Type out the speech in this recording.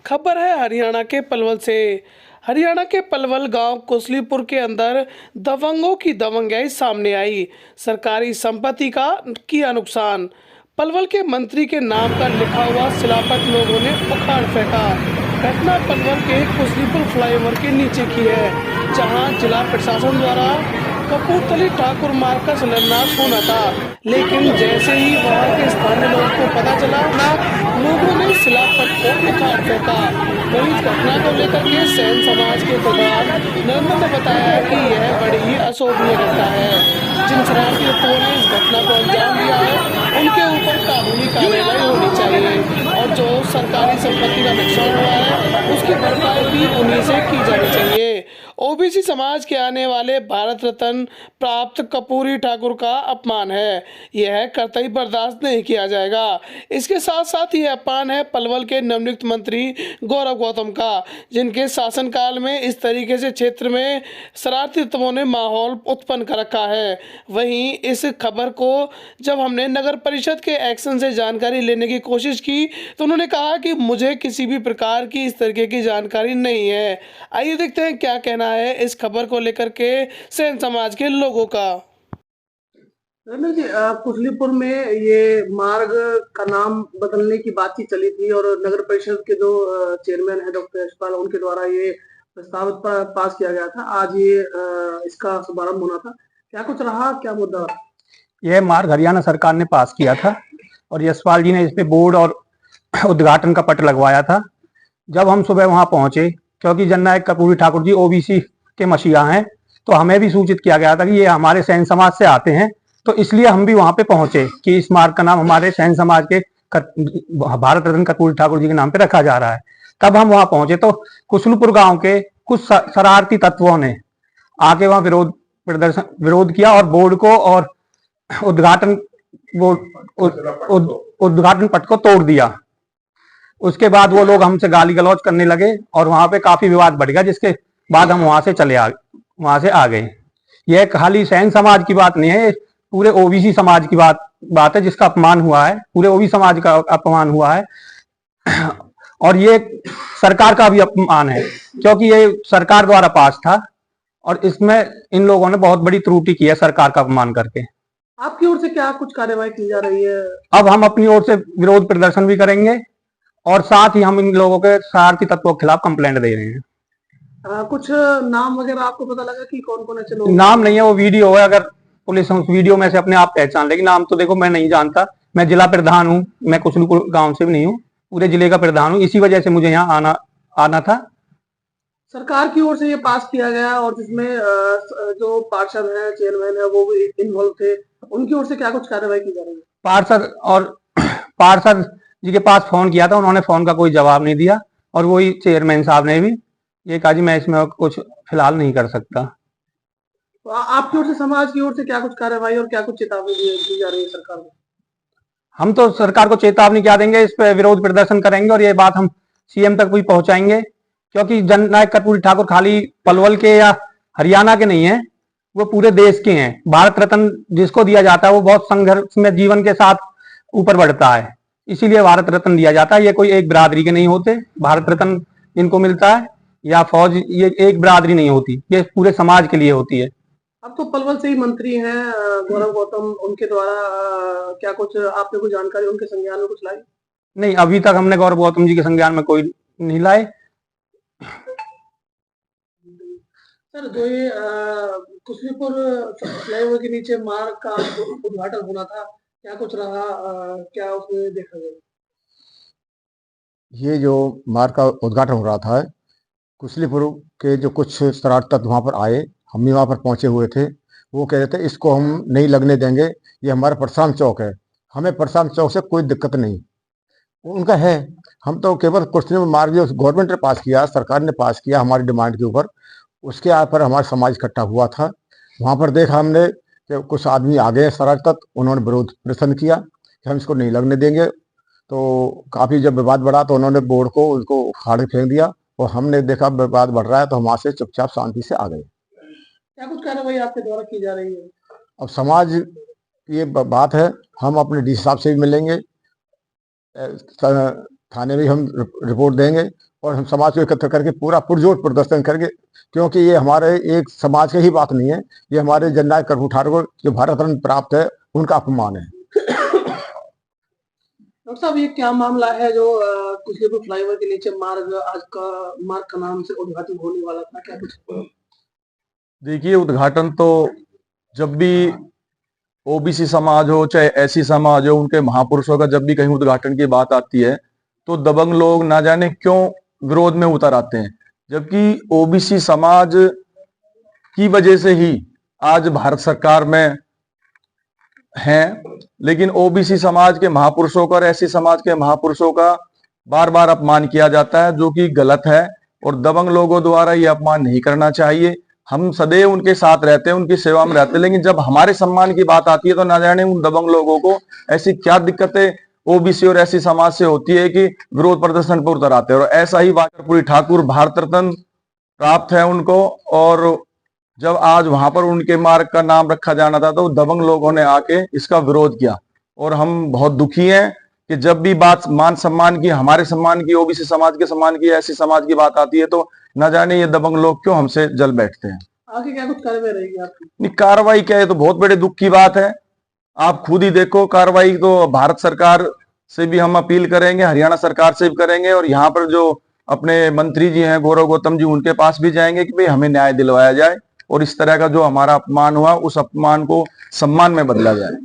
खबर है हरियाणा के पलवल से। हरियाणा के पलवल गांव कुसलीपुर के अंदर दबंगों की दबंगई सामने आई। सरकारी संपत्ति का किया नुकसान। पलवल के मंत्री के नाम का लिखा हुआ शिलापट लोगों ने उखाड़ फेंका। घटना पलवल के कुसलीपुर फ्लाईओवर के नीचे की है, जहां जिला प्रशासन द्वारा कपूरथली ठाकुर मार्ग का शिलान्यास होना था, लेकिन जैसे ही वहां के स्थानीय लोगों को पता चला, लोगों ने शिलापट को उखाड़ फेंका। वहीं इस घटना को लेकर के सैन समाज के प्रधान नरेंद्र ने बताया कि यह बड़ी ही अशोभनीय घटना है। जिन शरारती तत्वों ने इस घटना को अंजाम दिया है, उनके ऊपर कानूनी कार्रवाई होनी चाहिए और जो सरकारी संपत्ति का नुकसान हुआ है उसकी भरपाई भी उन्हीं से की जानी चाहिए। ओबीसी समाज के आने वाले भारत रत्न प्राप्त कपूरी ठाकुर का अपमान है, यह कतई बर्दाश्त नहीं किया जाएगा। इसके साथ साथ यह अपमान है पलवल के नवनियुक्त मंत्री गौरव गौतम का, जिनके शासनकाल में इस तरीके से क्षेत्र में शरारती तत्वों ने माहौल उत्पन्न कर रखा है। वहीं इस खबर को जब हमने नगर परिषद के एक्शन से जानकारी लेने की कोशिश की तो उन्होंने कहा कि मुझे किसी भी प्रकार की इस तरीके की जानकारी नहीं है। आइए देखते हैं क्या कहना है इस खबर को लेकर के सैन समाज के लोगों का। रमेश जी, कुशलीपुर में ये मार्ग का नाम बदलने की बातचीत चली थी और नगर परिषद के जो चेयरमैन है डॉक्टर यशपाल, उनके द्वारा ये प्रस्ताव पास किया गया था। आज ये इसका शुभारंभ होना था, क्या कुछ रहा, क्या मुद्दा? यह मार्ग हरियाणा सरकार ने पास किया था और यशपाल जी ने इस पे बोर्ड और उद्घाटन का पट लगवाया था। जब हम सुबह वहां पहुंचे, क्योंकि जननायक कपूरी ठाकुर जी ओबीसी के मसीहा हैं, तो हमें भी सूचित किया गया था कि ये हमारे सैन समाज से आते हैं, तो इसलिए हम भी वहां पे पहुंचे कि इस मार्ग का नाम हमारे सैन समाज के भारत रत्न कपूरी ठाकुर जी के नाम पे रखा जा रहा है। तब हम वहां पहुंचे तो कुशलपुर गांव के कुछ शरारती तत्वों ने आके वहां विरोध किया और बोर्ड को और उद्घाटन उद्घाटन पट को तोड़ दिया। उसके बाद वो लोग हमसे गाली गलौज करने लगे और वहां पे काफी विवाद बढ़ गया, जिसके बाद हम वहां से आ गए। यह खाली सैन समाज की बात नहीं है, पूरे ओबीसी समाज की बात है, जिसका अपमान हुआ है, पूरे ओबीसी समाज का अपमान हुआ है। और ये सरकार का भी अपमान है, क्योंकि ये सरकार द्वारा पास था और इसमें इन लोगों ने बहुत बड़ी त्रुटि की है सरकार का अपमान करके। आपकी ओर से क्या कुछ कार्यवाही की जा रही है? अब हम अपनी ओर से विरोध प्रदर्शन भी करेंगे और साथ ही हम इन लोगों के शरारती तत्वों के खिलाफ कंप्लेंट दे रहे हैं। कुछ नाम वगैरह आपको पता लगा कि कौन कौन ऐसे लोग? नाम नहीं है, वो वीडियो है, अगर पुलिस उस वीडियो में से अपने आप पहचान लेगी। नाम तो देखो मैं नहीं जानता, मैं जिला प्रधान हूँ, मैं कुशलपुर गांव से भी नहीं हूँ, पूरे जिले का प्रधान हूँ, इसी वजह से मुझे यहाँ आना था। सरकार की ओर से ये पास किया गया और जिसमें जो पार्षद है, चेयरमैन है, वो भी इन्वॉल्व थे, उनकी ओर से क्या कुछ कार्रवाई की जा रही है? पार्षद जी के पास फोन किया था, उन्होंने फोन का कोई जवाब नहीं दिया और वही चेयरमैन साहब ने भी ये कहा जी मैं इसमें कुछ फिलहाल नहीं कर सकता। तो आपकी ओर से, समाज की ओर से क्या कुछ कार्रवाई और क्या कुछ चेतावनी दी जा रही है सरकार को? हम तो सरकार को चेतावनी क्या देंगे, इस पे विरोध प्रदर्शन करेंगे और ये बात हम सीएम तक भी पहुंचाएंगे, क्योंकि जननायक कपूरी ठाकुर खाली पलवल के या हरियाणा के नहीं है, वो पूरे देश के हैं। भारत रत्न जिसको दिया जाता है वो बहुत संघर्ष में जीवन के साथ ऊपर बढ़ता है, इसीलिए भारत रत्न दिया जाता है। ये कोई एक बिरादरी के नहीं होते, भारत रत्न इनको मिलता है या फौज, ये एक बिरादरी नहीं होती, ये पूरे समाज के लिए होती है। अब तो पलवल से ही मंत्री हैं गौरव गौतम, उनके द्वारा क्या कुछ आपने कुछ जानकारी उनके संज्ञान में कुछ लाई? नहीं, अभी तक हमने गौरव गौतम जी के संज्ञान में कोई नहीं लाए। सर, जो ये कुशलीपुर फ्लाईओवर के नीचे मार्ग का उद्घाटन होना था, क्या कुछ रहा, क्या उसमें देखा गया? ये जो मार्ग का उद्घाटन हो रहा था, कुशलीपुर के जो कुछ शरारती तत्व वहाँ पर आए, हम भी वहाँ पर पहुँचे हुए थे। वो कह रहे थे इसको हम नहीं लगने देंगे, ये हमारा प्रशांत चौक है, हमें प्रशांत चौक से कोई दिक्कत नहीं। उनका है, हम तो केवल कुशलीपुर मार्ग जो गवर्नमेंट ने पास किया, सरकार ने पास किया हमारी डिमांड के ऊपर, उसके पर हमारा समाज इकट्ठा हुआ था। वहाँ पर देखा हमने कि कुछ आदमी आ गए शरारती तत्व, उन्होंने विरोध प्रदर्शन किया कि हम इसको नहीं लगने देंगे। तो काफ़ी जब विवाद बढ़ा तो उन्होंने बोर्ड को उसको उखाड़ के फेंक दिया और हमने देखा विवाद बढ़ रहा है तो हम वहाँ से चुपचाप शांति से आ गए। क्या कुछ कार्रवाई आपके द्वारा की जा रही है? अब समाज की ये बात है, हम अपने डी साहब से भी मिलेंगे, थाने में हम रिपोर्ट देंगे और हम समाज को एकत्र करके पूरा पुरजोर प्रदर्शन करेंगे, क्योंकि ये हमारे एक समाज की ही बात नहीं है, ये हमारे जननायक कर्पूरी ठाकुर जो भारत रत्न प्राप्त है उनका अपमान है। डॉक्टर साहब, ये क्या मामला है जो कुशलीपुर फ्लाईओवर के नीचे मार्ग का नाम से उद्घाटन होने वाला था, क्या कुछ? देखिए, उद्घाटन तो जब भी ओबीसी समाज हो चाहे एसी समाज हो, उनके महापुरुषों का जब भी कहीं उद्घाटन की बात आती है तो दबंग लोग ना जाने क्यों विरोध में उतर आते हैं, जबकि ओबीसी समाज की वजह से ही आज भारत सरकार में हैं। लेकिन ओबीसी समाज के महापुरुषों का और एसी समाज के महापुरुषों का बार बार अपमान किया जाता है, जो कि गलत है और दबंग लोगों द्वारा ये अपमान नहीं करना चाहिए। हम सदैव उनके साथ रहते हैं, उनकी सेवा में रहते हैं, लेकिन जब हमारे सम्मान की बात आती है तो ना जाने उन दबंग लोगों को ऐसी क्या दिक्कतें ओबीसी और एसी समाज से होती है कि विरोध प्रदर्शन पर उतर आते हैं। और ऐसा ही कर्पूरी ठाकुर भारत रत्न प्राप्त है उनको, और जब आज वहां पर उनके मार्ग का नाम रखा जाना था तो दबंग लोगों ने आके इसका विरोध किया। और हम बहुत दुखी हैं कि जब भी बात मान सम्मान की, हमारे सम्मान की, ओबीसी समाज के सम्मान की, ऐसी समाज की बात आती है तो न जाने ये दबंग लोग क्यों हमसे जल बैठते हैं। आगे क्या कुछ कार्रवाई रहेगी आपकी? नहीं, कार्रवाई क्या है, तो बहुत बड़े दुख की बात है। आप खुद ही देखो, कार्रवाई तो भारत सरकार से भी हम अपील करेंगे, हरियाणा सरकार से भी करेंगे, और यहाँ पर जो अपने मंत्री जी हैं गौरव गौतम जी, उनके पास भी जाएंगे कि भाई हमें न्याय दिलवाया जाए और इस तरह का जो हमारा अपमान हुआ उस अपमान को सम्मान में बदला जाए।